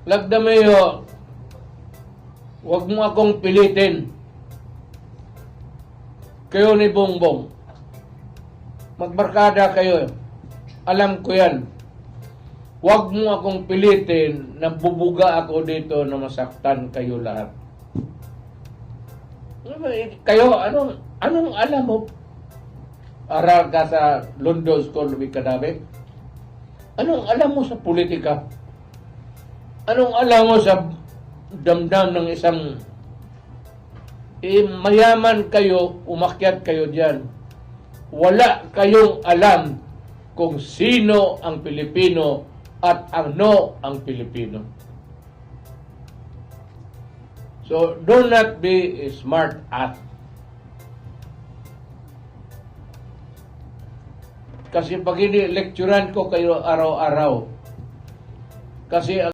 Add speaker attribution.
Speaker 1: Lagdamayo, wag mo akong pilitin. Kayo ni Bongbong. Magbarkada kayo. Alam ko yan. Wag mo akong pilitin na bubuga ako dito na masaktan kayo lahat. Kayo, anong alam mo? Aral ka sa London School of Economics? Anong alam mo sa politika? Anong alam mo sa damdam ng isang mayaman kayo, umakyat kayo diyan. Wala kayong alam kung sino ang Pilipino at ano ang Pilipino. So, do not be a smart ass. Kasi pag ini lecturean ko kayo araw-araw. Kasi